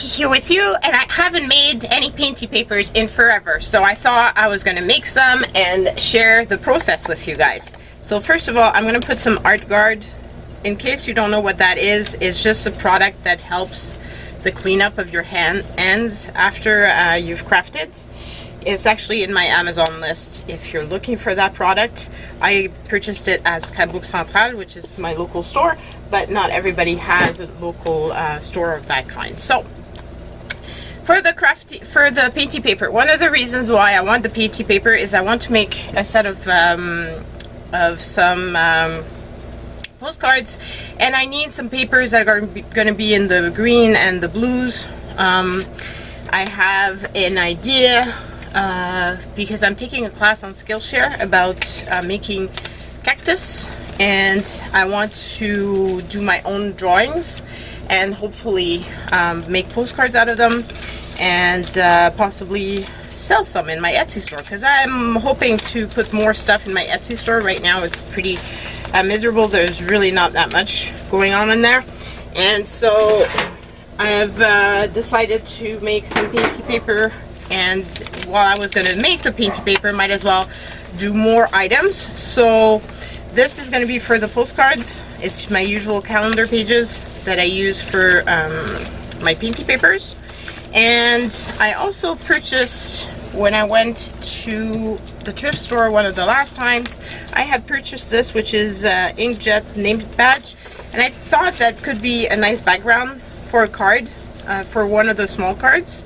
here with you, and I haven't made any Painty papers in forever, so I thought I was gonna make some and share the process with you guys. So first of all, I'm gonna put some Art Guard. In case you don't know what that is, it's just a product that helps the cleanup of your hands after you've crafted. It's actually in my Amazon list if you're looking for that product. I purchased it at Scrapbook Central, which is my local store, but not everybody has a local store of that kind. So for the Painty paper, one of the reasons why I want the Painty paper is I want to make a set of some postcards, and I need some papers that are going to be in the green and the blues. I have an idea because I'm taking a class on Skillshare about making cactus, and I want to do my own drawings and hopefully make postcards out of them, and possibly sell some in my Etsy store, because I'm hoping to put more stuff in my Etsy store. Right now it's pretty miserable. There's really not that much going on in there, and so I have decided to make some Painty paper. And while I was going to make the Painty paper, might as well do more items. So this is going to be for the postcards. It's my usual calendar pages that I use for my Painty papers. And I also purchased, when I went to the thrift store one of the last times, I had purchased this, which is inkjet name badge. And I thought that could be a nice background for a card, for one of the small cards.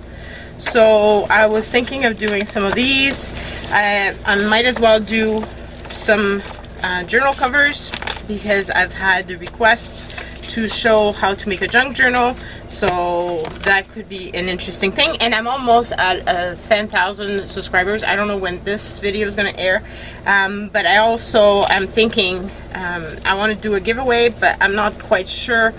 So I was thinking of doing some of these. I might as well do some journal covers, because I've had the request to show how to make a junk journal. So that could be an interesting thing. And I'm almost at 10,000 subscribers. I don't know when this video is going to air. But I also am thinking I want to do a giveaway, but I'm not quite sure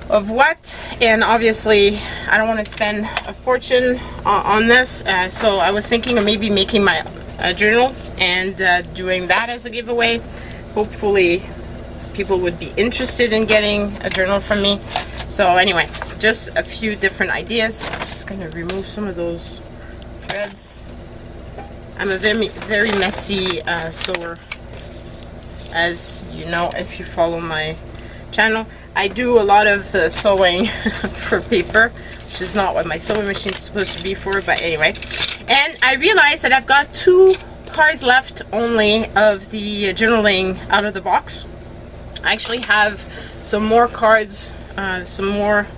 of what, and obviously I don't want to spend a fortune on this, so I was thinking of maybe making my journal and doing that as a giveaway. Hopefully people would be interested in getting a journal from me. So anyway, just a few different ideas. I'm just going to remove some of those threads. I'm a very messy sewer, as you know if you follow my channel. I do a lot of the sewing for paper, which is not what my sewing machine is supposed to be for, but anyway. And I realized that I've got 2 cards left only of the journaling out of the box. I actually have some more cards, another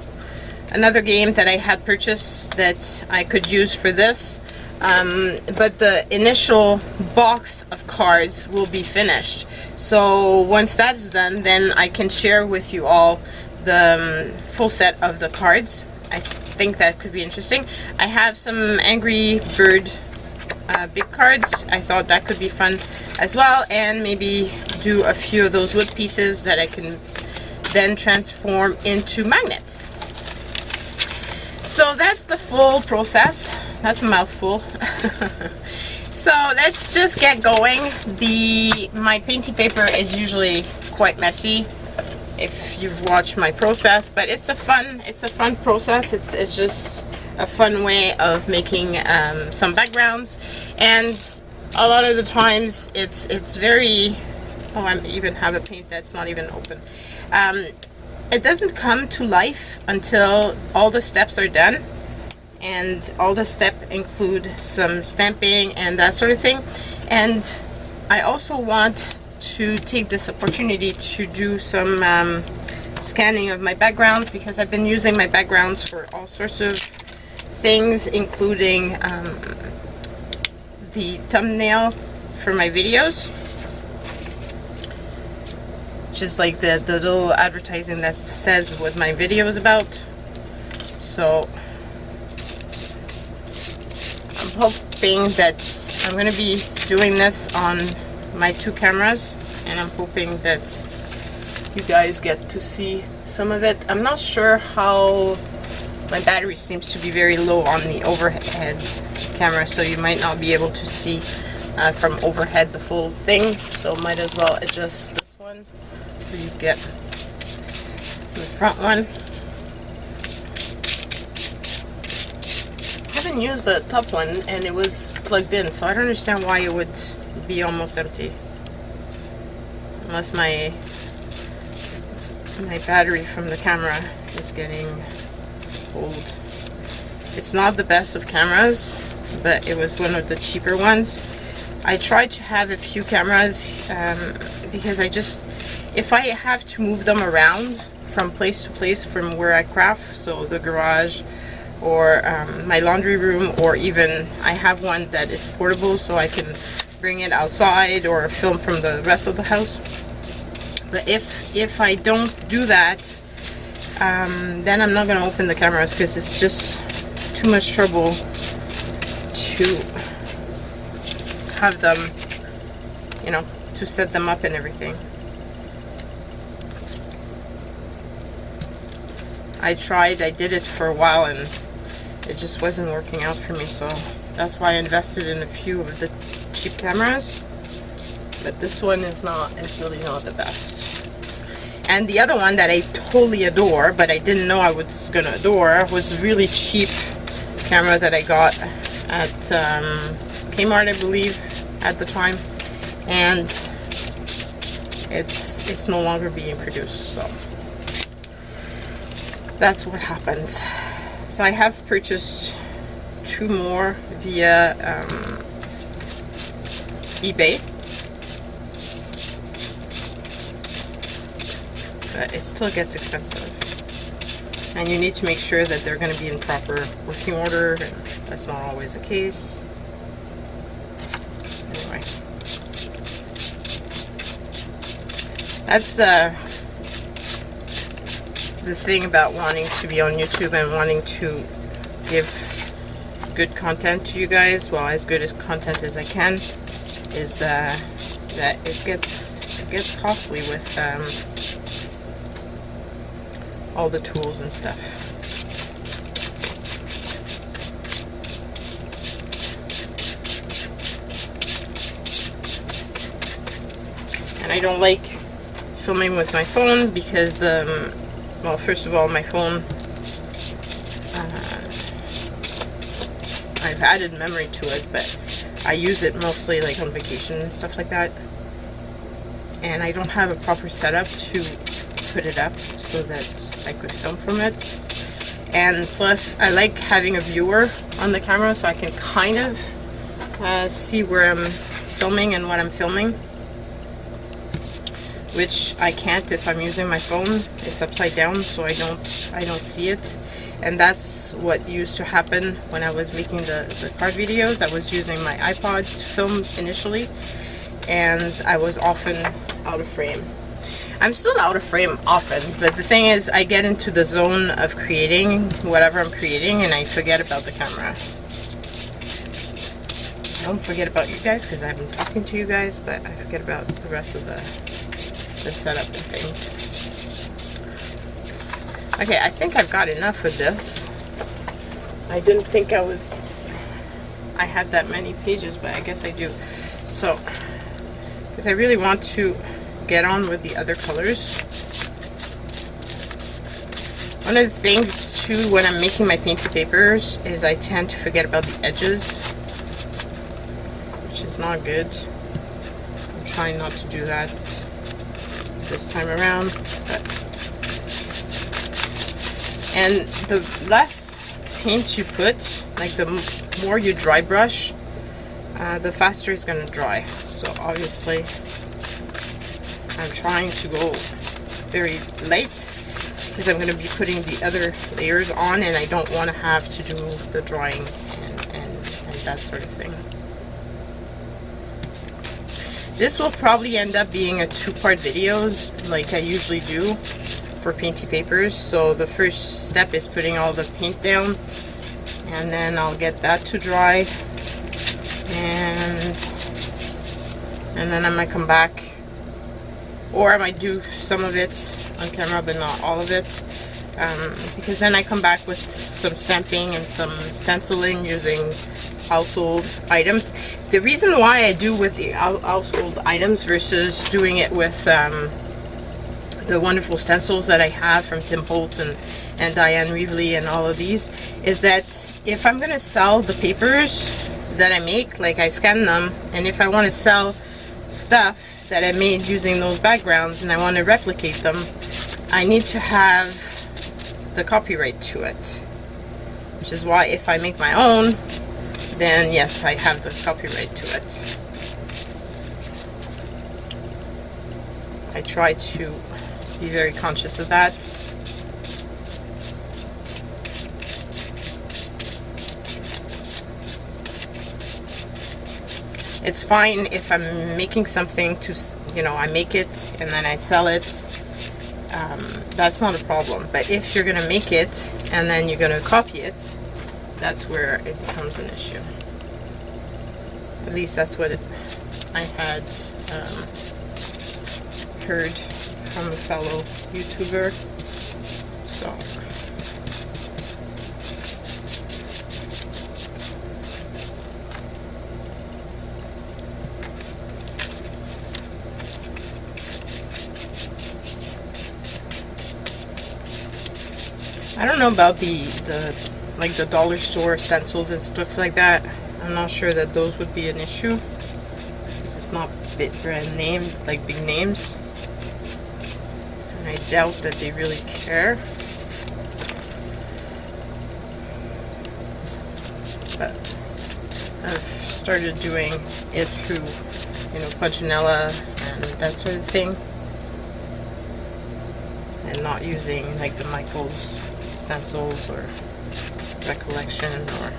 game that I had purchased that I could use for this. But the initial box of cards will be finished. So once that's done, then I can share with you all the full set of the cards. I think that could be interesting. I have some Angry Bird big cards. I thought that could be fun as well, and maybe do a few of those wood pieces that I can then transform into magnets. So that's the full process. That's a mouthful. So let's just get going. My Painty paper is usually quite messy if you've watched my process, but it's a fun process. It's just a fun way of making some backgrounds, and a lot of the times it's very, oh, I even have a paint that's not even open. It doesn't come to life until all the steps are done. And all the steps include some stamping and that sort of thing. And I also want to take this opportunity to do some scanning of my backgrounds, because I've been using my backgrounds for all sorts of things, including the thumbnail for my videos, which is like the little advertising that says what my video is about. So I'm hoping that I'm going to be doing this on my 2 cameras, and I'm hoping that you guys get to see some of it. I'm not sure how, my battery seems to be very low on the overhead camera, so you might not be able to see from overhead the full thing, so might as well adjust this one so you get the front one. haven't used the top one and it was plugged in, so I don't understand why it would be almost empty. Unless my battery from the camera is getting old. It's not the best of cameras, but it was one of the cheaper ones. I tried to have a few cameras because if I have to move them around from place to place from where I craft, so the garage or my laundry room, or even I have one that is portable so I can bring it outside or film from the rest of the house. But if I don't do that, then I'm not going to open the cameras because it's just too much trouble to have them, you know, to set them up and everything. I did it for a while and it just wasn't working out for me, so that's why I invested in a few of the cheap cameras. But this one is really not the best. And the other one that I totally adore, but I didn't know I was gonna adore, was a really cheap camera that I got at Kmart, I believe, at the time, and it's no longer being produced, so that's what happens. So I have purchased 2 more via eBay, but it still gets expensive, and you need to make sure that they're going to be in proper working order, and that's not always the case. Anyway, that's the thing about wanting to be on YouTube and wanting to give good content to you guys, well, as good as content as I can, is that it gets costly with all the tools and stuff. And I don't like filming with my phone because well, first of all, my phone, I've added memory to it, but I use it mostly like on vacation and stuff like that, and I don't have a proper setup to put it up so that I could film from it. And plus, I like having a viewer on the camera so I can kind of see where I'm filming and what I'm filming, which I can't if I'm using my phone. It's upside down, so I don't see it. And that's what used to happen when I was making the card videos. I was using my iPod to film initially, and I was often out of frame. I'm still out of frame often, but the thing is, I get into the zone of creating whatever I'm creating and I forget about the camera. I don't forget about you guys because I've been talking to you guys, but I forget about the rest of the setup and things. Okay, I think I've got enough of this. I didn't think I had that many pages, but I guess I do. So, because I really want to get on with the other colors. One of the things too when I'm making my painty papers is I tend to forget about the edges, which is not good. I'm trying not to do that this time around, and the less paint you put, like the more you dry brush, the faster it's going to dry. So obviously I'm trying to go very light because I'm going to be putting the other layers on, and I don't want to have to do the drying and that sort of thing. This will probably end up being a 2-part videos like I usually do for painty papers. So the first step is putting all the paint down, and then I'll get that to dry, and then I might come back, or I might do some of it on camera but not all of it, because then I come back with some stamping and some stenciling using household items. The reason why I do with the household items versus doing it with the wonderful stencils that I have from Tim Holtz and Diane Reevely and all of these, is that if I'm gonna sell the papers that I make, like I scan them, and if I want to sell stuff that I made using those backgrounds and I want to replicate them, I need to have the copyright to it. Which is why if I make my own, then yes, I have the copyright to it. I try to be very conscious of that. It's fine if I'm making something to, you know, I make it and then I sell it. That's not a problem. But if you're gonna make it and then you're gonna copy it, that's where it becomes an issue. At least that's what I had heard from a fellow YouTuber. So I don't know about the like the dollar store stencils and stuff like that. I'm not sure that those would be an issue because it's not big brand name, like big names, and I doubt that they really care. But I've started doing it through, you know, Punchinella and that sort of thing, and not using like the Michaels stencils or Recollection or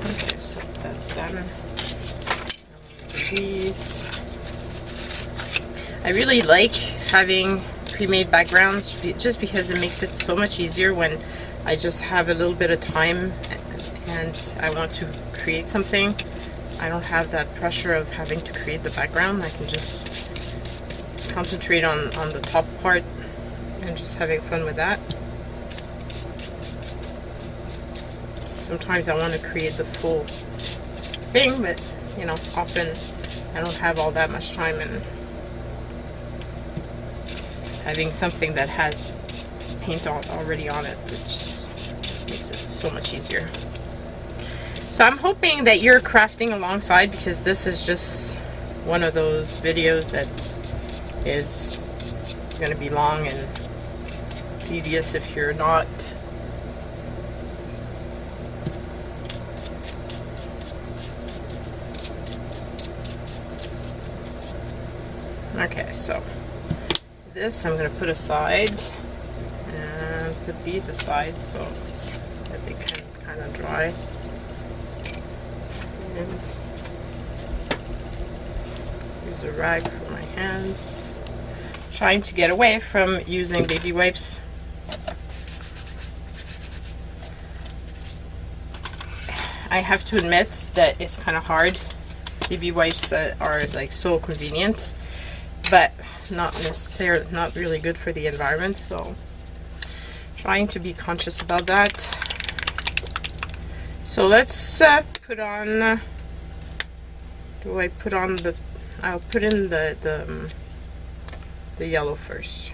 okay, so that's done. These I really like having pre-made backgrounds just because it makes it so much easier when I just have a little bit of time and I want to create something. I don't have that pressure of having to create the background. I can just concentrate on the top part and just having fun with that. Sometimes I want to create the full thing, but you know, often I don't have all that much time, and having something that has paint already on it, it just makes it so much easier. So I'm hoping that you're crafting alongside, because this is just one of those videos that is going to be long and tedious if you're not. Okay, so this I'm going to put aside and put these aside so that they can kind of dry. And use a rag for my hands. Trying to get away from using baby wipes. I have to admit that it's kind of hard. Baby wipes are like so convenient, but not necessarily, not really good for the environment. So trying to be conscious about that. So let's put on. Do I put on the? I'll put in the yellow first.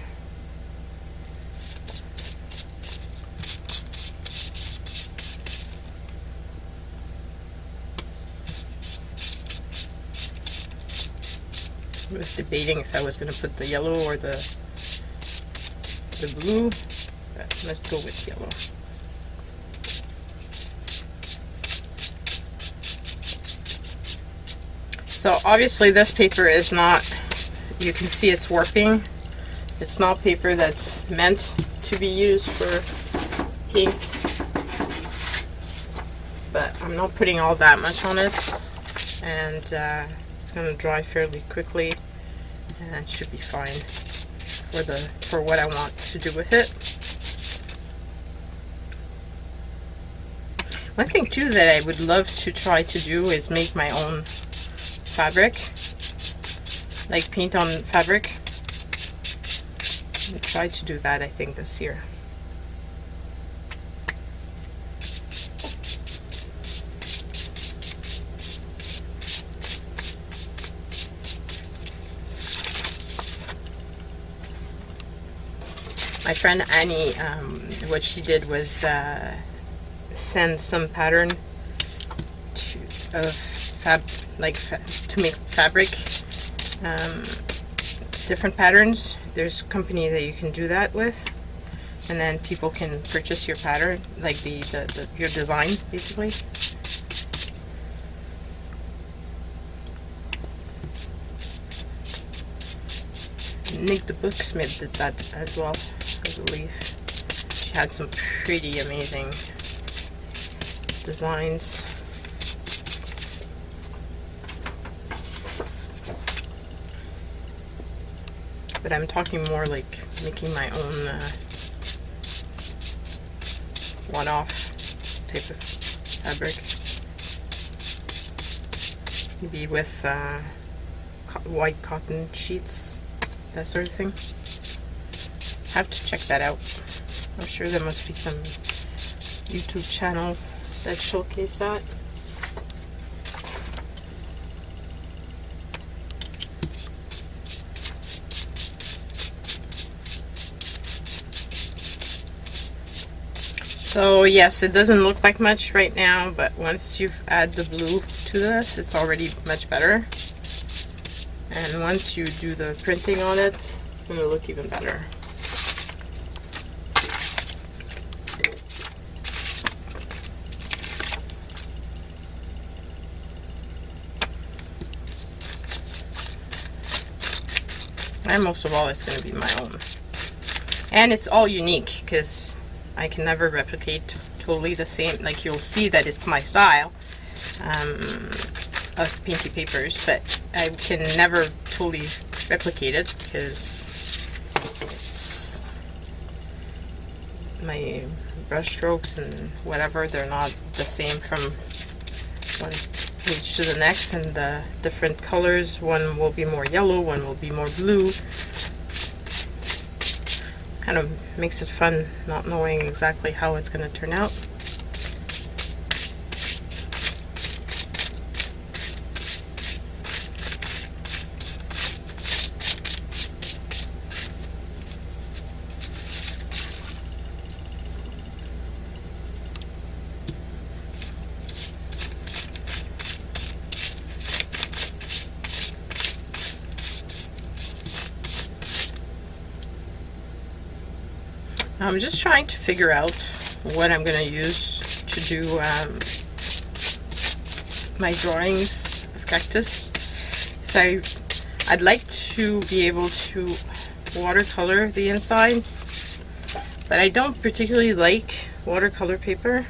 I was debating if I was going to put the yellow or the blue, but let's go with yellow. So obviously this paper is not, you can see it's warping. It's not paper that's meant to be used for paint, but I'm not putting all that much on it, and it's going to dry fairly quickly and it should be fine for what I want to do with it. One thing too that I would love to try to do is make my own fabric, like paint on fabric. I tried to do that, I think, this year. My friend Annie, what she did was send some pattern to make fabric, different patterns. There's a company that you can do that with, and then people can purchase your pattern, like your design, basically. Nick the Booksmith did that as well, I believe. She had some pretty amazing designs. But I'm talking more like making my own one-off type of fabric. Maybe with white cotton sheets, that sort of thing. Have to check that out. I'm sure there must be some YouTube channel that showcase that. So yes, it doesn't look like much right now, but once you've added the blue to this, it's already much better. And once you do the printing on it, it's going to look even better. And most of all, it's going to be my own. And it's all unique, because I can never replicate totally the same. Like, you'll see that it's my style of Painty papers, but I can never totally replicate it because it's my brush strokes and whatever, they're not the same from one page to the next, and the different colors, one will be more yellow, one will be more blue. Kind of makes it fun not knowing exactly how it's going to turn out. I'm just trying to figure out what I'm going to use to do my drawings of cactus. So I'd like to be able to watercolor the inside, but I don't particularly like watercolor paper,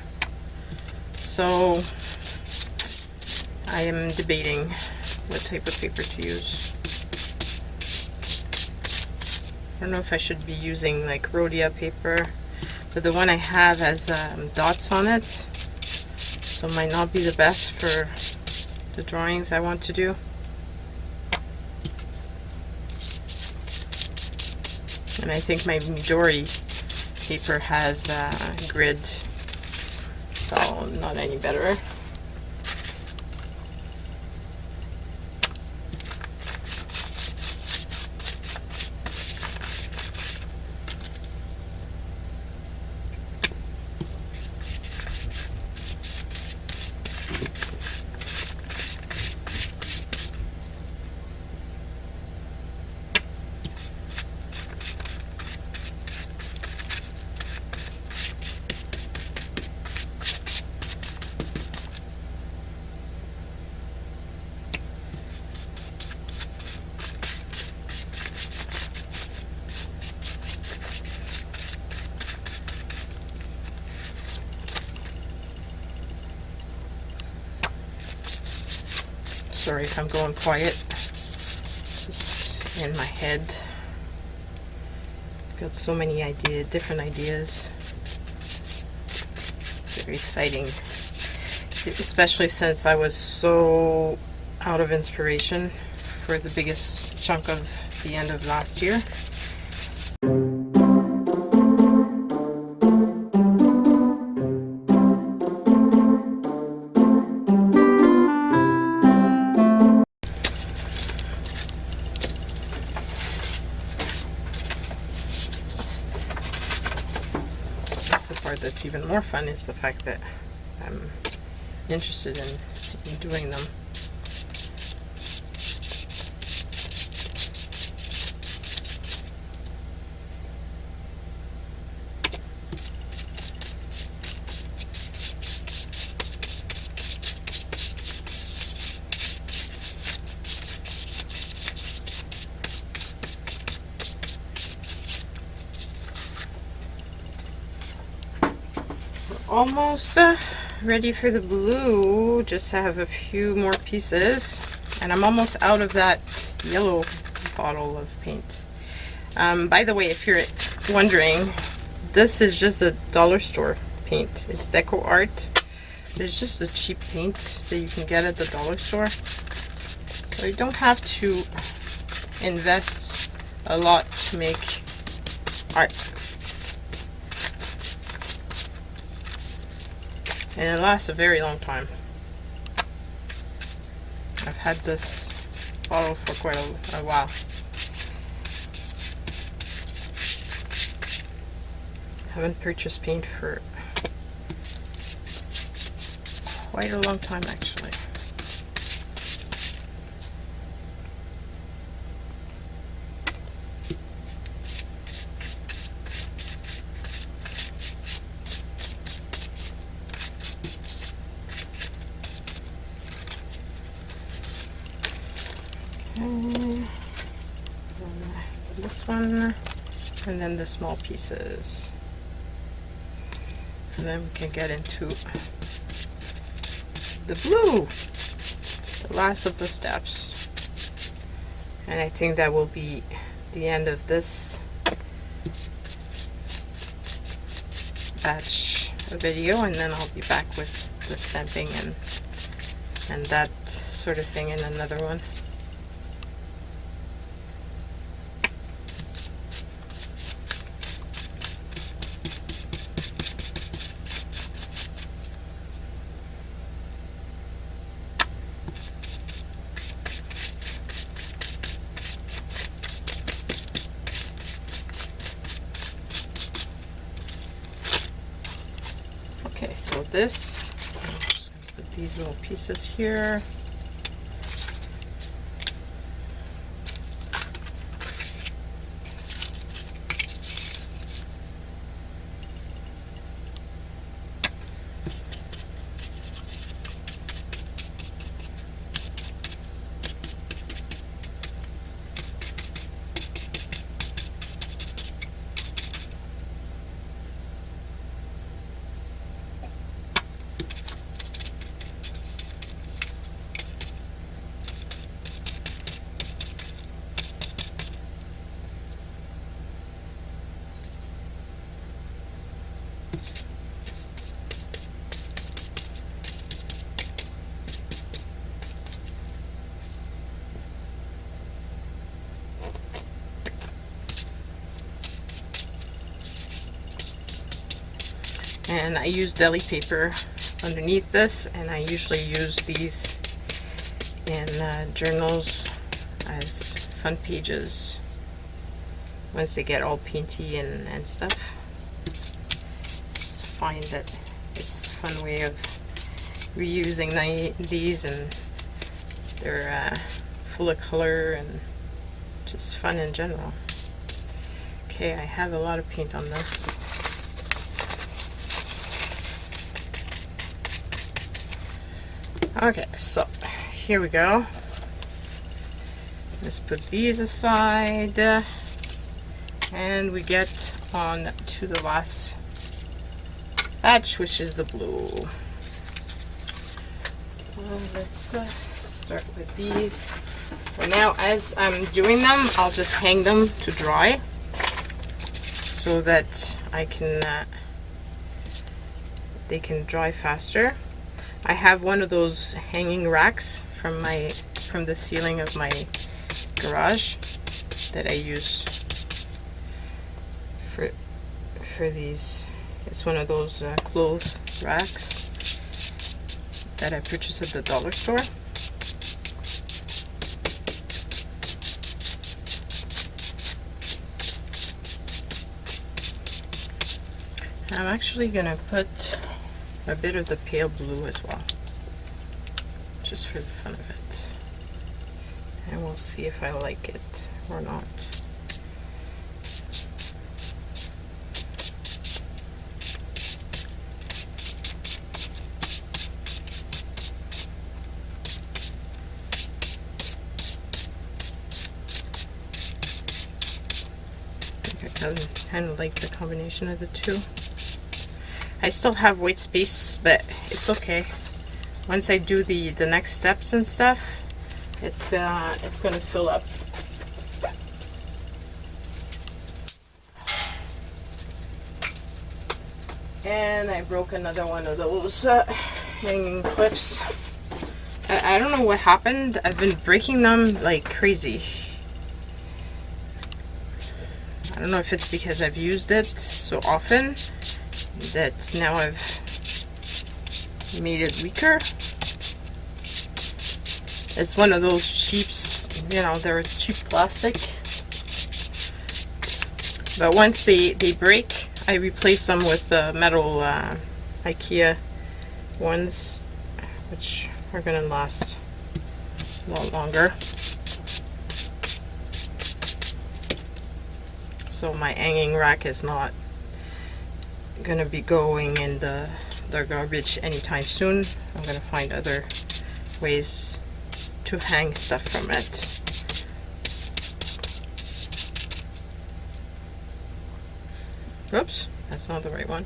so I am debating what type of paper to use. I don't know if I should be using like Rhodia paper, but the one I have has dots on it, so it might not be the best for the drawings I want to do. And I think my Midori paper has grid, so not any better. Sorry if I'm going quiet, just in my head. Got so many ideas, different ideas. Very exciting, especially since I was so out of inspiration for the biggest chunk of the end of last year. it's even more fun is the fact that I'm interested in doing them. Almost ready for the blue. Just have a few more pieces and I'm almost out of that yellow bottle of paint. By the way, if you're wondering, this is just a dollar store paint. It's Deco Art. It's just a cheap paint that you can get at the dollar store, so you don't have to invest a lot to make art. And it lasts a very long time. I've had this bottle for quite a while. I haven't purchased paint for quite a long time actually. This one, and then the small pieces, and then we can get into the blue, the last of the steps, and I think that will be the end of this batch of video, and then I'll be back with the stamping and that sort of thing in another one. Okay, so this, I'm just going to put these little pieces here. And I use deli paper underneath this, and I usually use these in journals as fun pages once they get all painty and stuff. Just find that it's a fun way of reusing these, and they're full of color and just fun in general. Okay, I have a lot of paint on this. Okay, so here we go. Let's put these aside, and we get on to the last batch, which is the blue. Let's start with these. For now, as I'm doing them, I'll just hang them to dry so that I can they can dry faster. I have one of those hanging racks from the ceiling of my garage that I use for these. It's one of those clothes racks that I purchased at the dollar store. I'm actually gonna put a bit of the pale blue as well, just for the fun of it. And we'll see if I like it or not. I kind of like the combination of the two. I still have white space, but it's okay. Once I do the next steps and stuff, it's gonna fill up. And I broke another one of those hanging clips. I don't know what happened. I've been breaking them like crazy. I don't know if it's because I've used it so often that now I've made it weaker. It's one of those cheaps, you know, they're cheap plastic. But once they break, I replace them with the metal IKEA ones, which are going to last a lot longer. So my hanging rack is not going to be going in the garbage anytime soon. I'm going to find other ways to hang stuff from it. Oops, that's not the right one.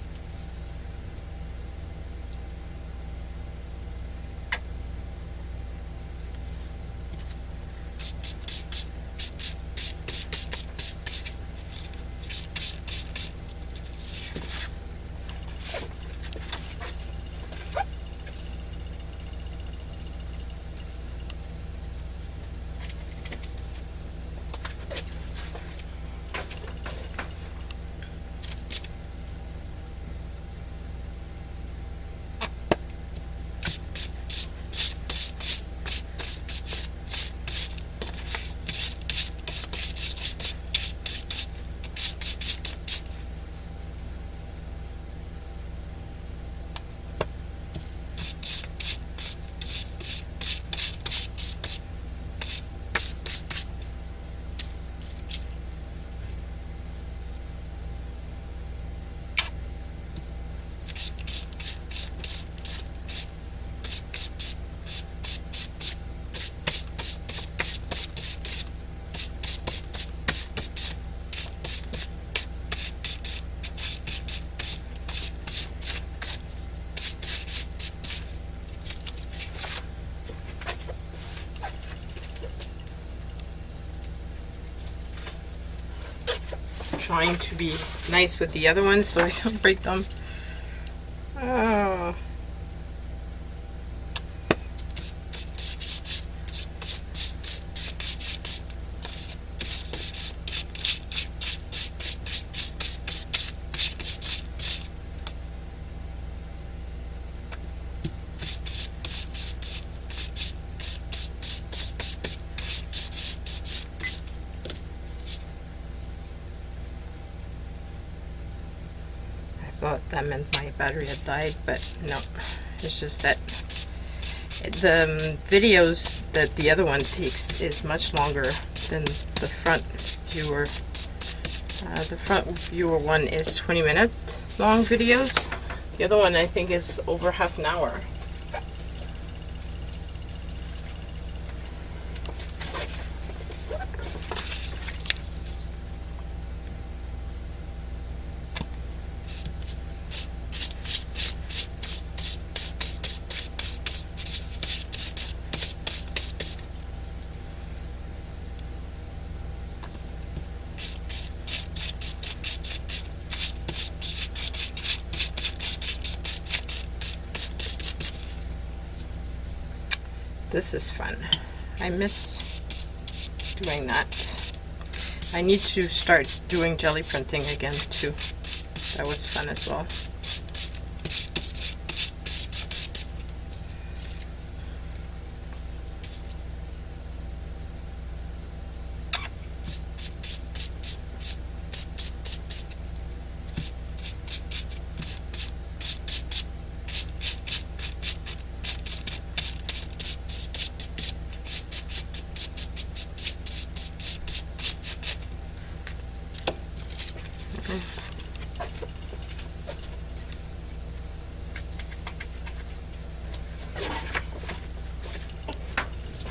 Trying to be nice with the other ones so I don't break them. Oh. Thought that meant my battery had died, but no, it's just that the videos that the other one takes is much longer than the front viewer. The front viewer one is 20-minute long videos. The other one I think is over half an hour. This is fun. I miss doing that. I need to start doing jelly printing again too. That was fun as well.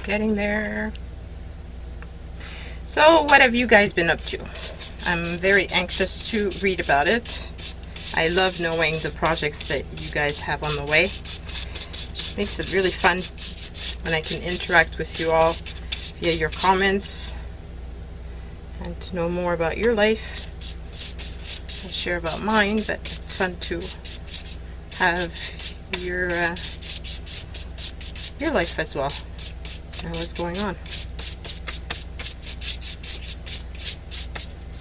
Getting there. So what have you guys been up to? I'm very anxious to read about it. I love knowing the projects that you guys have on the way. It just makes it really fun when I can interact with you all via your comments and to know more about your life. I share about mine, but it's fun to have your life as well and what's going on.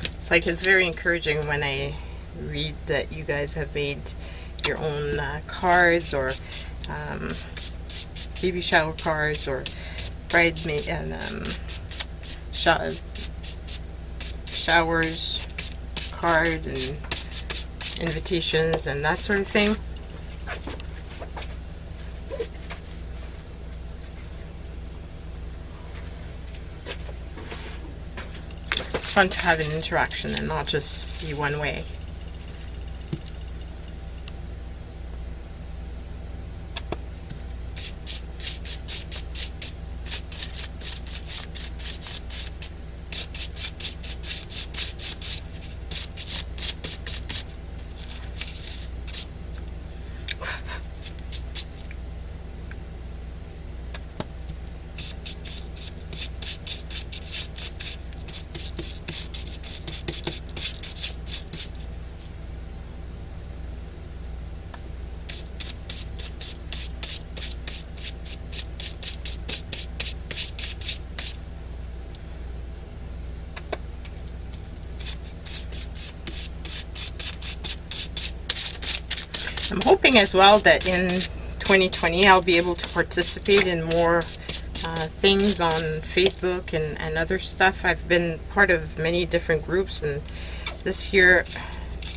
It's like, it's very encouraging when I read that you guys have made your own cards, or baby shower cards, or bridesmaid and showers card and invitations and that sort of thing. It's fun to have an interaction and not just be one way. I'm hoping as well that in 2020 I'll be able to participate in more things on Facebook and other stuff. I've been part of many different groups, and this year,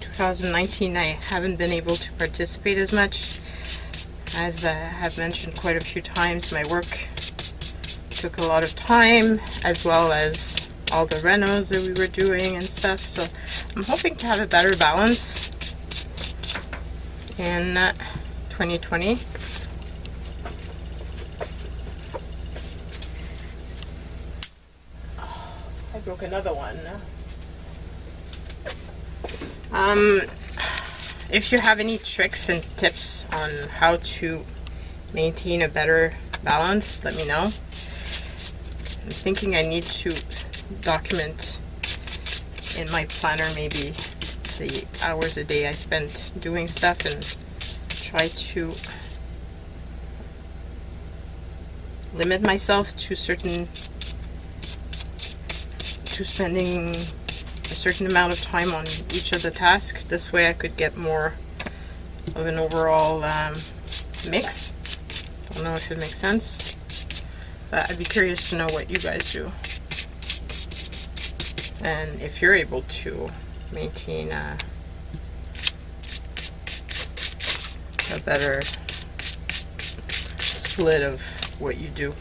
2019, I haven't been able to participate as much. As I have mentioned quite a few times, my work took a lot of time, as well as all the renos that we were doing and stuff. So I'm hoping to have a better balance in 2020. Oh, I broke another one. If you have any tricks and tips on how to maintain a better balance, let me know. I'm thinking I need to document in my planner maybe the hours a day I spent doing stuff, and try to limit myself to spending a certain amount of time on each of the tasks. This way I could get more of an overall mix. Don't know if it makes sense, but I'd be curious to know what you guys do, and if you're able to maintain a better split of what you do.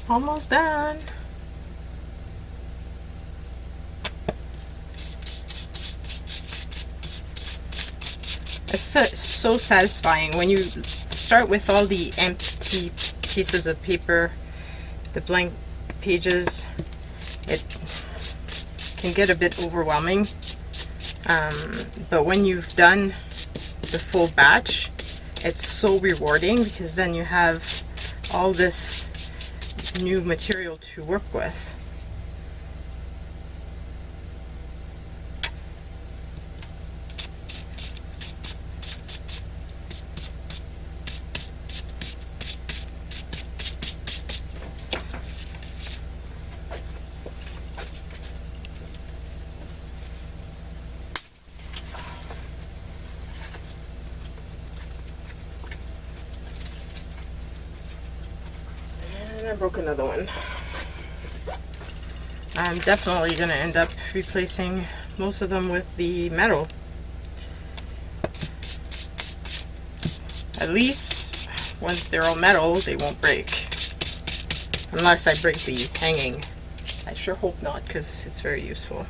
Almost done. It's so satisfying when you start with all the empty pieces of paper, the blank pages. It can get a bit overwhelming, but when you've done the full batch, it's so rewarding, because then you have all this new material to work with. I broke another one. I'm definitely going to end up replacing most of them with the metal. At least once they're all metal, they won't break. Unless I break the hanging. I sure hope not, because it's very useful.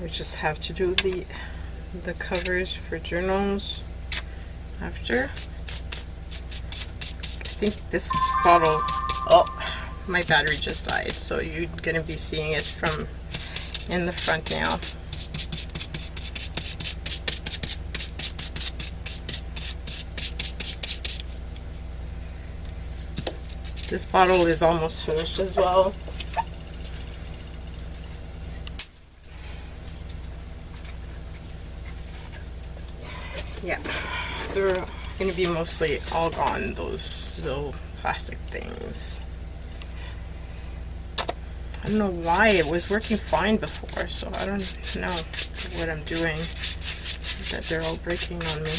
We just have to do the covers for journals after. I think this bottle, oh, my battery just died, so you're gonna be seeing it from in the front now. This bottle is almost finished as well. Yeah, they're going to be mostly all gone, those little plastic things. I don't know why it was working fine before, so I don't know what I'm doing that they're all breaking on me.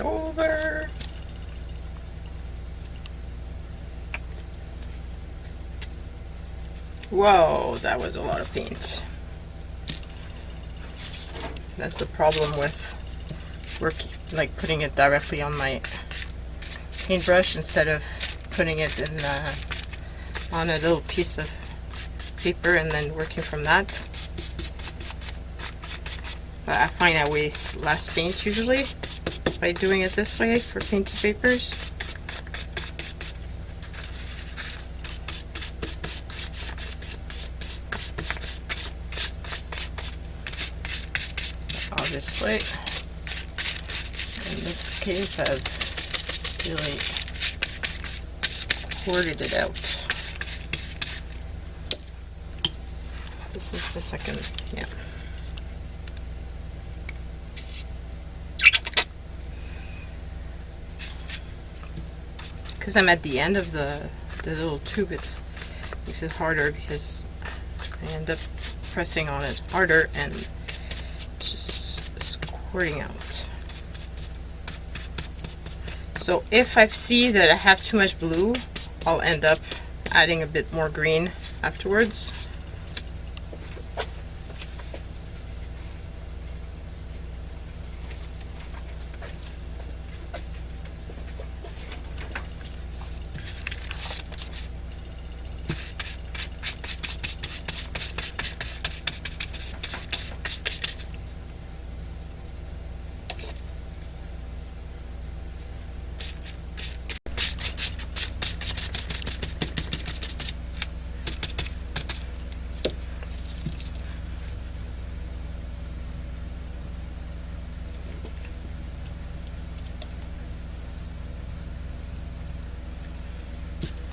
Over. Whoa, that was a lot of paint. That's the problem with like putting it directly on my paintbrush instead of putting it in on a little piece of paper and then working from that. But I find I waste less paint usually by doing it this way for painted papers. Obviously, in this case, I've really squirted it out. This is the second, yeah. Because I'm at the end of the little tube, it makes it harder because I end up pressing on it harder and just squirting out. So if I see that I have too much blue, I'll end up adding a bit more green afterwards.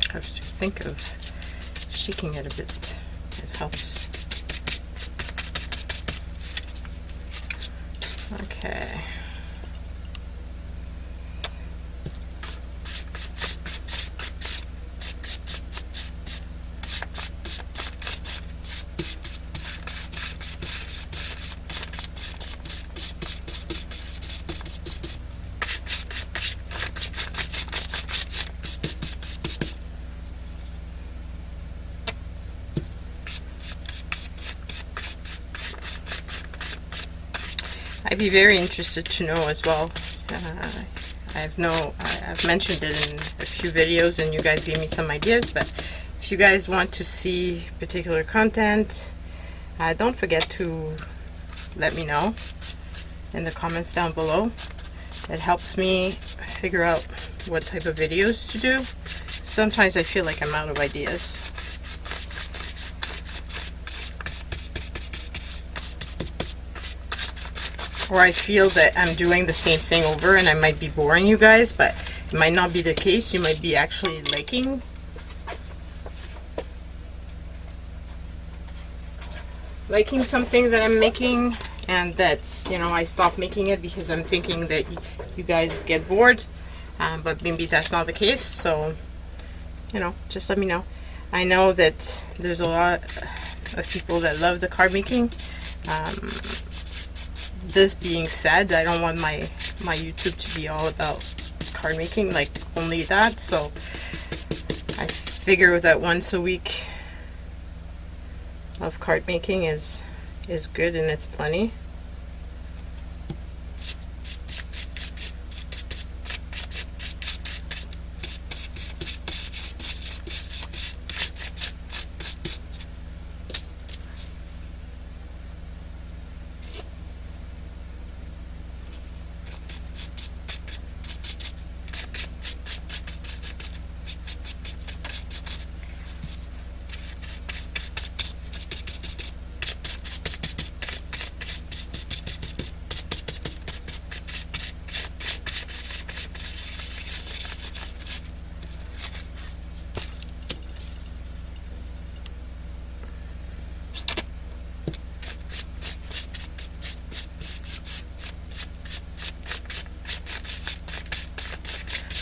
I have to think of shaking it a bit. It helps. Okay. I'd be very interested to know as well. I've mentioned it in a few videos and you guys gave me some ideas, but if you guys want to see particular content, don't forget to let me know in the comments down below. It helps me figure out what type of videos to do. Sometimes I feel like I'm out of ideas. Or I feel that I'm doing the same thing over and I might be boring you guys, but it might not be the case. You might be actually liking something that I'm making, and that, you know, I stopped making it because I'm thinking that you guys get bored, but maybe that's not the case. So, you know, just let me know. I know that there's a lot of people that love the card making. This being said, I don't want my YouTube to be all about card making, like only that. So I figure that once a week of card making is good, and it's plenty.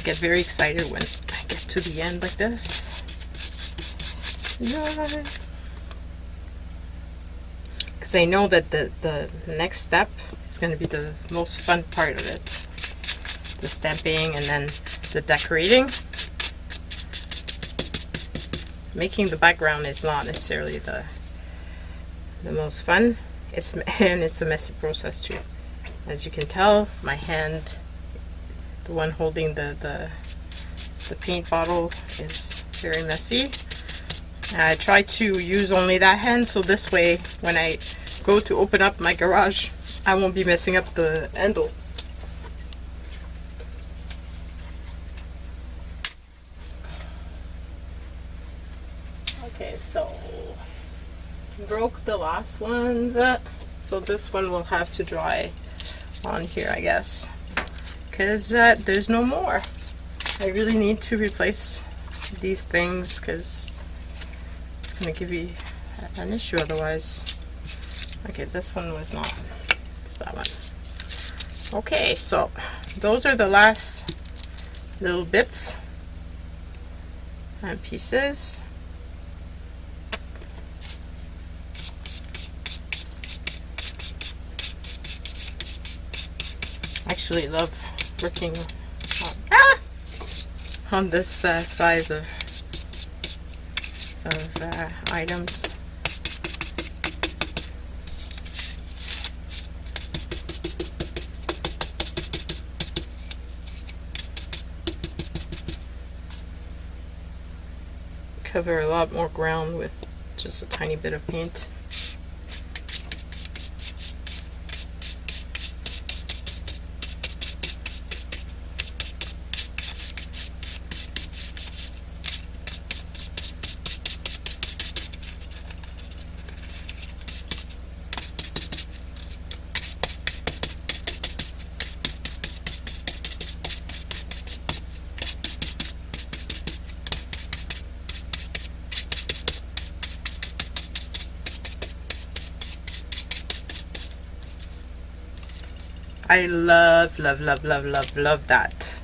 Get very excited when I get to the end like this. Yeah. Because I know that the next step is going to be the most fun part of it. The stamping and then the decorating. Making the background is not necessarily the most fun. And it's a messy process too. As you can tell, my hand, the one holding the paint bottle, is very messy. I try to use only that hand, so this way when I go to open up my garage, I won't be messing up the handle. Okay, so broke the last ones, so this one will have to dry on here, I guess, because there's no more. I really need to replace these things because it's going to give you an issue otherwise. Okay, this one was not. It's that one. Okay, so those are the last little bits and pieces. I actually love working on this size of items. Cover a lot more ground with just a tiny bit of paint. I love that.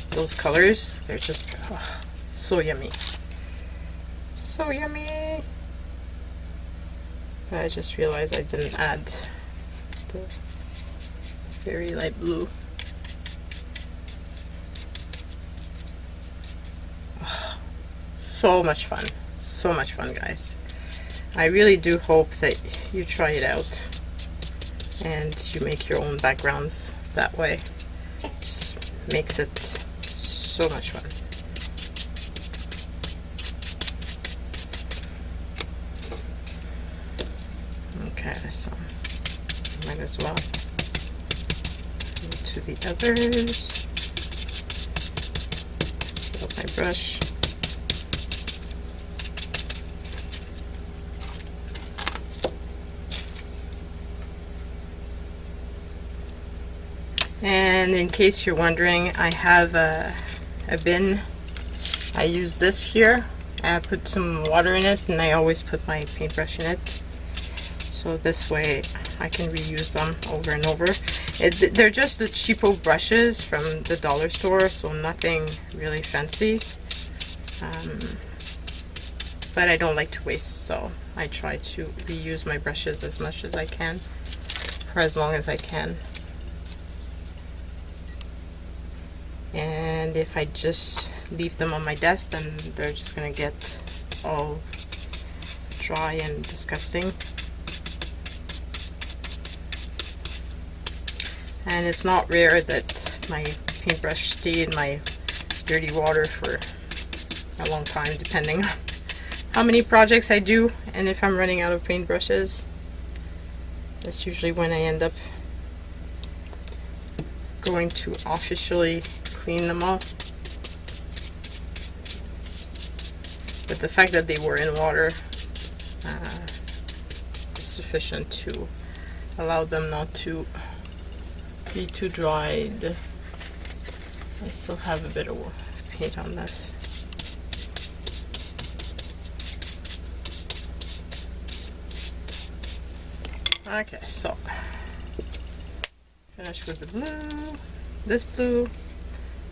Those colors, they're just so yummy. So yummy. I just realized I didn't add the very light blue. So much fun. So much fun, guys. I really do hope that you try it out and you make your own backgrounds that way. Just makes it so much fun. Okay, so might as well go to the others. Fill up my brush. And in case you're wondering, I have a bin. I use this here. I put some water in it, and I always put my paintbrush in it. So this way I can reuse them over and over. They're just the cheapo brushes from the dollar store, so nothing really fancy. But I don't like to waste, so I try to reuse my brushes as much as I can, for as long as I can. And if I just leave them on my desk, then they're just gonna get all dry and disgusting. And it's not rare that my paintbrush stay in my dirty water for a long time, depending on how many projects I do and if I'm running out of paintbrushes. That's usually when I end up going to officially clean them all. But the fact that they were in water is sufficient to allow them not to be too dried. I still have a bit of paint on this. Okay, so finish with the blue, this blue,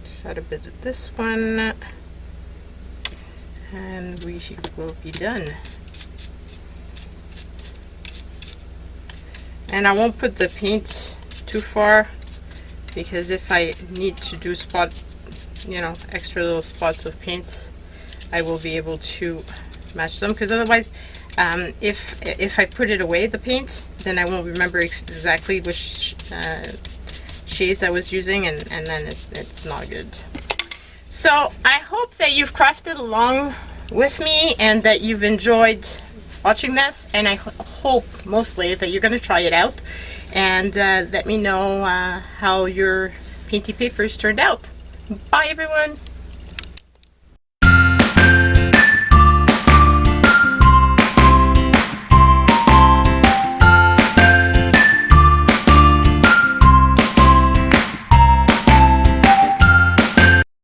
just add a bit of this one, and we will be done. And I won't put the paint too far, because if I need to do extra little spots of paints, I will be able to match them, because otherwise if I put it away, the paint, then I won't remember exactly which shades I was using, and then it's not good. So I hope that you've crafted along with me and that you've enjoyed watching this, and I hope mostly that you're going to try it out and let me know how your painty papers turned out. Bye everyone!